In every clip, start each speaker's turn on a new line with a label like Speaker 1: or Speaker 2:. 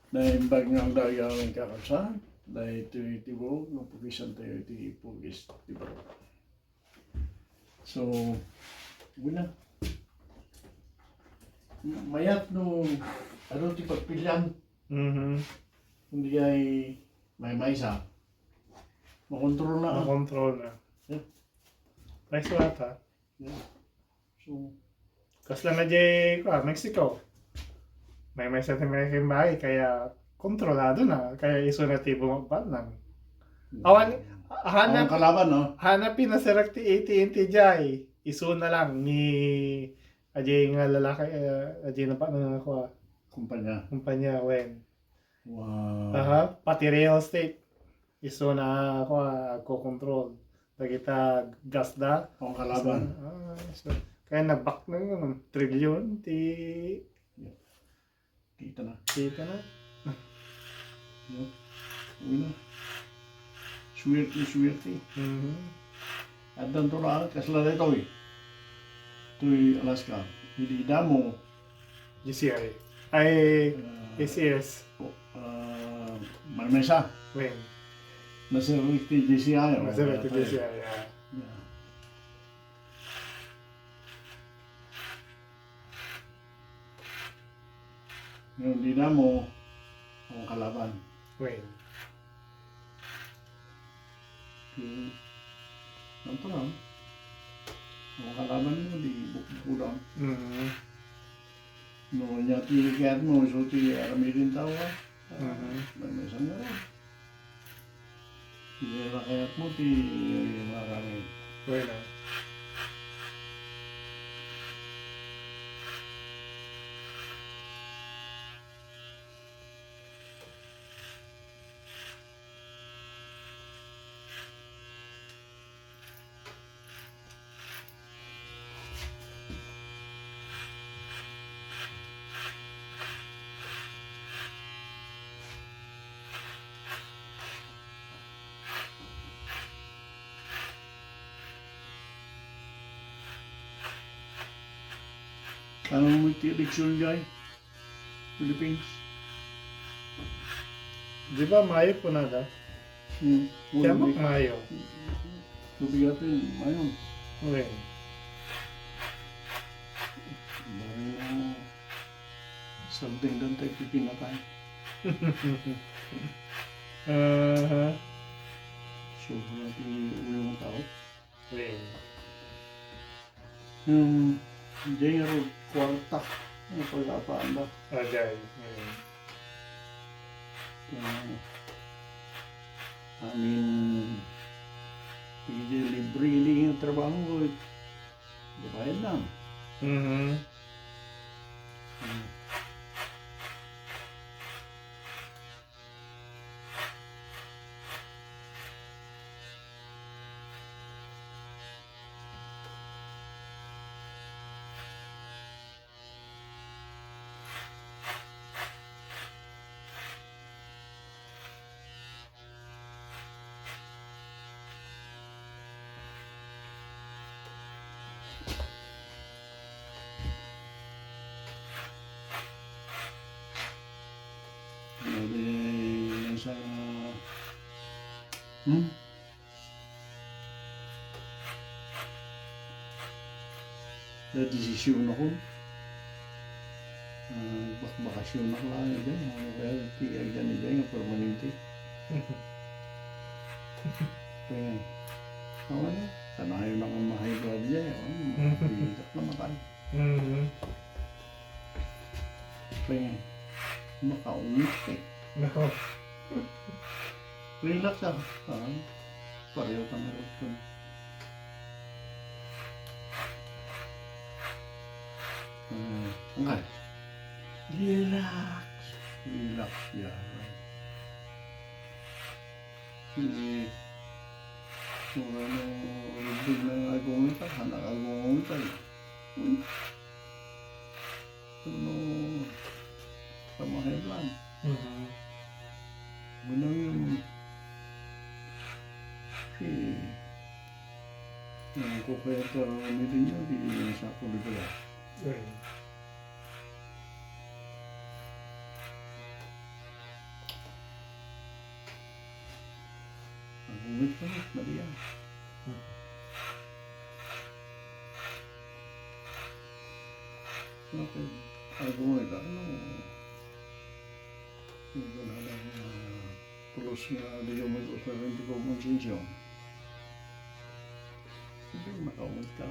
Speaker 1: Dahil bagang dagang ng kakasan, dahil ito'y tibog, ng pugisan tayo ito'y pugis, tibog. So, muna. Mayat no, ano ti pagpilian, hindi ay may isa. Makontrol na.
Speaker 2: Makontrol na.
Speaker 1: Yeah.
Speaker 2: Nice wata.
Speaker 1: Yeah. So,
Speaker 2: Kasla na jay Mexico. May sa American bahay kaya kontrolado na kaya iso na tibo magbanan. Awan
Speaker 1: ang
Speaker 2: hanap
Speaker 1: kalaban, no?
Speaker 2: hanapin na sa ti AT&T jay iso na lang ni ajay nga lalaki ajay na pa na ako kumpanya wen.
Speaker 1: Wow.
Speaker 2: Pati real estate iso na ako ko control. Dagita gasda
Speaker 1: Ang kalaban.
Speaker 2: So, kaya nabak na yun, trilyon
Speaker 1: Kita na.
Speaker 2: kita na.
Speaker 1: Yeah. Uy na. Swerte. At dan to lang, kasla na ito eh. Ito'y Alaska. Hindi damo.
Speaker 2: GCI. Ay, ACS.
Speaker 1: Marmesa.
Speaker 2: When?
Speaker 1: Nasa GCI.
Speaker 2: Masarap ito GCI.
Speaker 1: Yeah. Yung dinamo, ang kalaban.
Speaker 2: When?
Speaker 1: Ganito lang. Ang kalaban mo, di bukbukulang. No, niya tinikayat mo, so ti aramirin tawa. Marmesa nga rin. Tinikayat mo, ti marami.
Speaker 2: When?
Speaker 1: Ano mo iti eleksyon dyan? Philippines?
Speaker 2: Di ba Mayo po na da? Kaya mo Mayo.
Speaker 1: Lubigatin, ayun.
Speaker 2: When?
Speaker 1: Dahil something doon tayo pipinatay. So, natin yung mga tao.
Speaker 2: When?
Speaker 1: Yung diyan nga rin, kwarta. Yung pag-apaan ba?
Speaker 2: Agay.
Speaker 1: Amin, hindi libre yung trabaho ko. Bayad lang. Sa desisyon ako. Bakasyon ako lang dyan. Kaya tiyag dyan dyan yung permanente. Kaya, ako na. Sanayo na kang ma-high blood dyan. Bitak na matay. Kaya, makaungit eh.
Speaker 2: No.
Speaker 1: Relax ako. Pareho ka na rin ko. Okay. Relax. Relax yan. Hindi. Kung ano, rubig na nagungita, nakagungita eh. Ano, samahin lang. Muna yung ko kaya ito umitin nyo, di nyo sa kulibala. Umit pa rin, mali yan. Okay. Ako nga, ano, yung wala lang tulos nga di yung mag-usap hindi ko konsensyon. Hindi makaumit ka.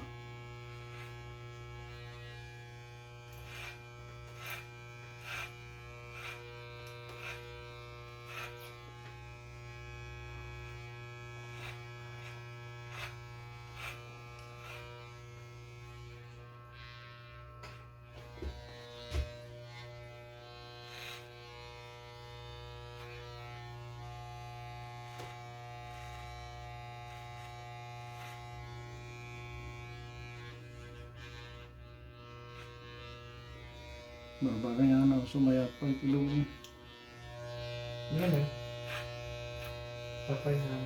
Speaker 1: Babagay nga na sumayat pa yung kilong.
Speaker 2: Yan eh. Papay na.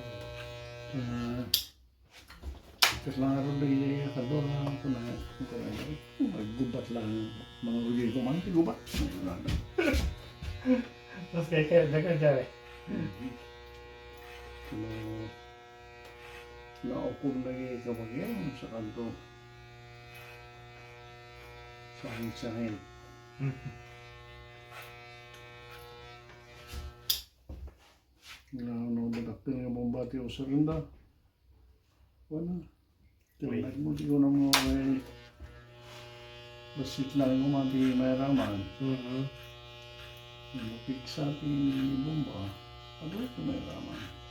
Speaker 1: Kaslaro di kador na ako na maggubat lang mga ugay ko man gubat.
Speaker 2: Tapos kaya dyan eh.
Speaker 1: Kalau naukum lagi kabagyan sa kanto. Sahil-sahil. Ano badaktin nga bombati o sarinda. Wala. Kailangan mo di ko na mo ay basit lang yung mati may raman. Lumapit sa ating bomba. Ano ito may raman?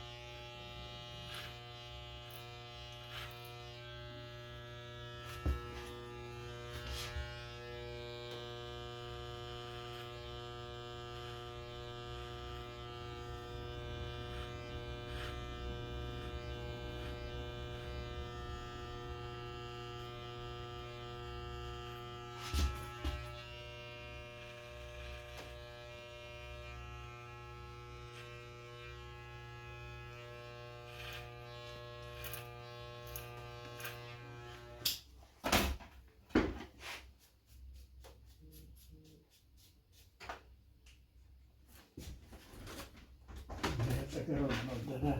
Speaker 1: Karon magdala.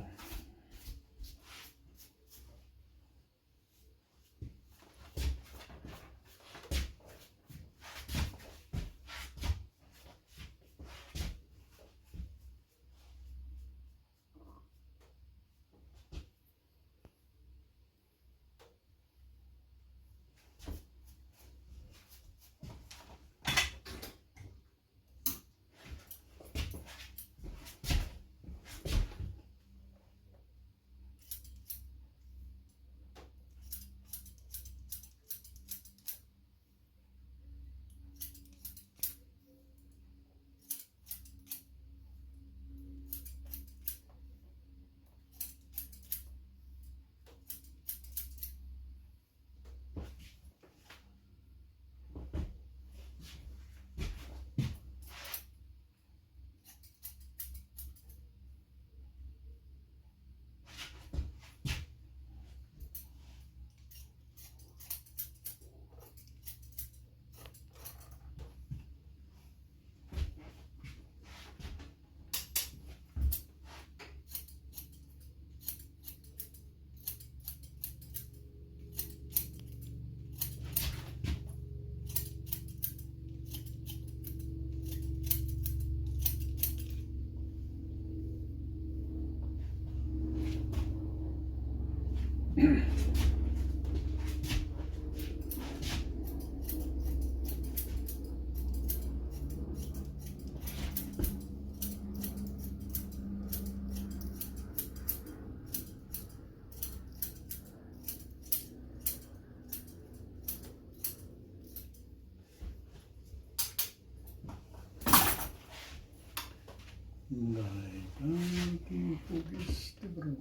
Speaker 1: Baik, nanti pugis tu bro.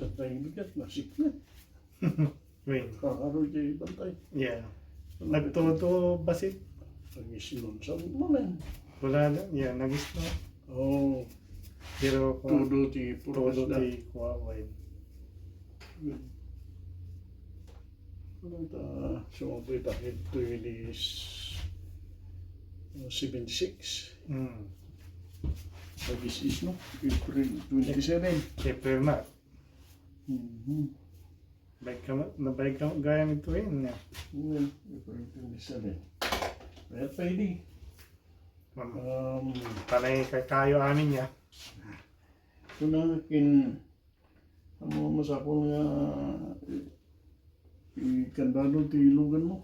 Speaker 1: Tatay bigat nasip na.
Speaker 2: Wait.
Speaker 1: Kakaro dyan bantay.
Speaker 2: Yeah. Nagtuto basit.
Speaker 1: Ang isinon sa mamen.
Speaker 2: Wala na. Yeah, nagis na.
Speaker 1: Oh,
Speaker 2: Pero
Speaker 1: todo ti purpose
Speaker 2: todo
Speaker 1: na.
Speaker 2: ti kuha wait.
Speaker 1: Good. Kunta, sumabay takit to is 76. Pag-is no? April 27.
Speaker 2: April na.
Speaker 1: Mm-hmm.
Speaker 2: Baik ka nabaik ka gaya nito yun.
Speaker 1: Well, April 27. Kaya pwede.
Speaker 2: Panay kayo amin niya.
Speaker 1: Ito na kin masapon nga ikandado ti ilugan mo.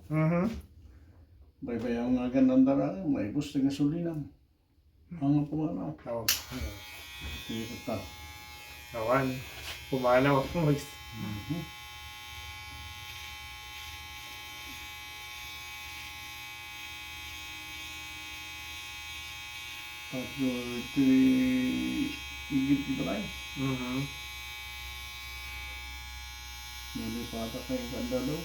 Speaker 1: Baybayang nga ganandara, may gusto nga sulinan. Ang pumanaw.
Speaker 2: Oo.
Speaker 1: Ito ta.
Speaker 2: Awan. Pumanaw ako.
Speaker 1: At ito igit di balay. Nalipata kayong kandado.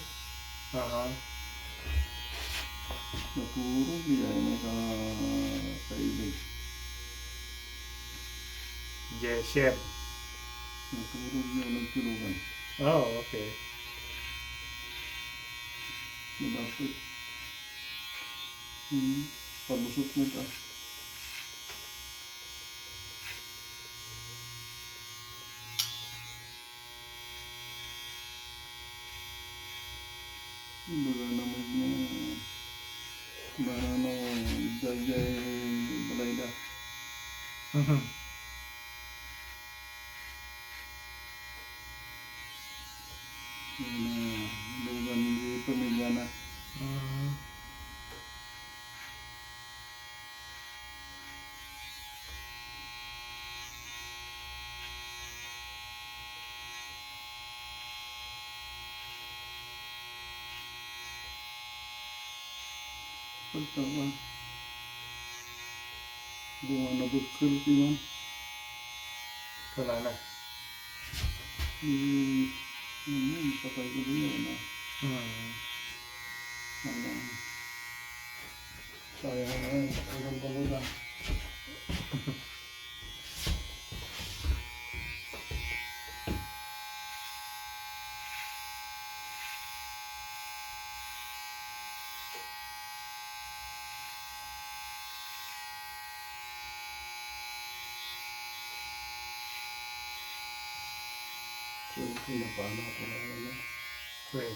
Speaker 1: Napuro, bigay may kaibig.
Speaker 2: Jesher.
Speaker 1: Napuro niyo nagtulungan.
Speaker 2: Oh, okay.
Speaker 1: Nabapit. Palusot mo ka. Baga naman niya. Baga jay balay da. Lugan di pamilya na. Pagtawa. Bunga na bukil timan.
Speaker 2: Wala na.
Speaker 1: Patay ko din yun na. Sayang na yun. Hanggang baluda. So, pinapana ko lang na.
Speaker 2: Wait.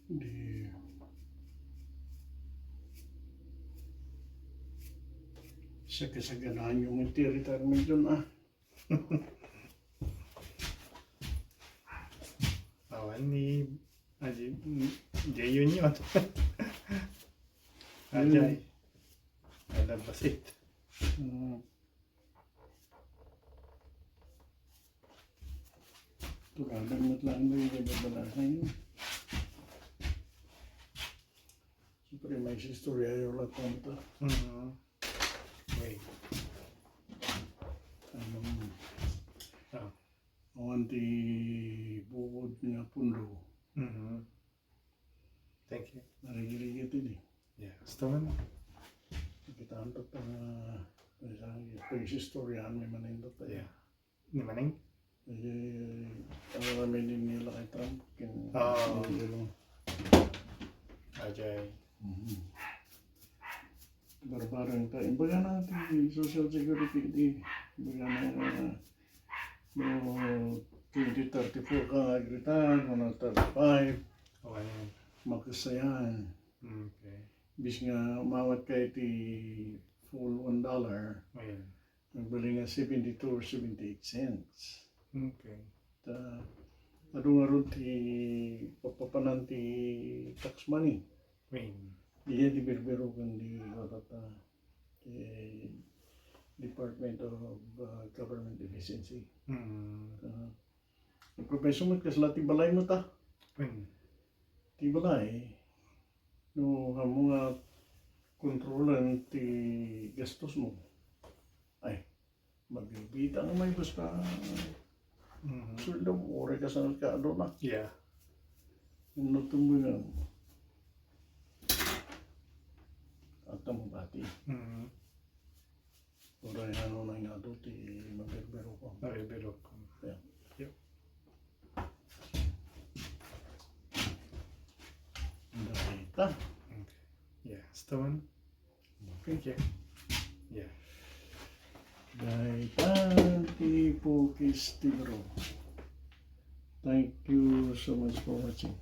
Speaker 1: Di. Sa kasaganahan yung retirement dun ah.
Speaker 2: Oo. ni Jayun yun. Ajay. Ada basit.
Speaker 1: Uh, Tuladang matlaan mo yung nababalasan yun. Siyempre may istorya yung lakonta.
Speaker 2: Wait. Oh.
Speaker 1: Awan ti bukod nga pundo.
Speaker 2: Thank you.
Speaker 1: Narigirigit ini.
Speaker 2: Yeah. Gusto mo na?
Speaker 1: Nakitaan pa pa pag-istoryahan may manindot tayo.
Speaker 2: Yeah. Ni Maneng?
Speaker 1: Ang namin din nila kay Trump.
Speaker 2: Ajay.
Speaker 1: Barbarang tayo. Baga natin social security di. Baga na 2034 ka agritan, 135,
Speaker 2: Okay.
Speaker 1: magkasayan.
Speaker 2: Okay.
Speaker 1: Bis nga umawat kay ti full $1,
Speaker 2: Ayan.
Speaker 1: nagbali nga 72 or 78 cents.
Speaker 2: Okay.
Speaker 1: Ado ti papapanan ti tax money.
Speaker 2: Wait.
Speaker 1: Iya di berbero kan di kata Department of Government Efficiency. Profesor mo kasi lati balay mo ta.
Speaker 2: Wait.
Speaker 1: Ti balay. No hamo nga kontrolan ti gastos mo. Ay, magbibita nga may basta sweldo mo. Ore ka sa nagkaado na.
Speaker 2: Yeah.
Speaker 1: Yung natumbo nga. At ang bati. Ora ano na nga do ti maberbero ko.
Speaker 2: Narebelo ko.
Speaker 1: Yeah.
Speaker 2: Yep.
Speaker 1: Dahita.
Speaker 2: Okay. Yeah. Gusto mo na? Thank you. Yeah.
Speaker 1: Dahita ti Pukis Tigro. Thank you so much for watching.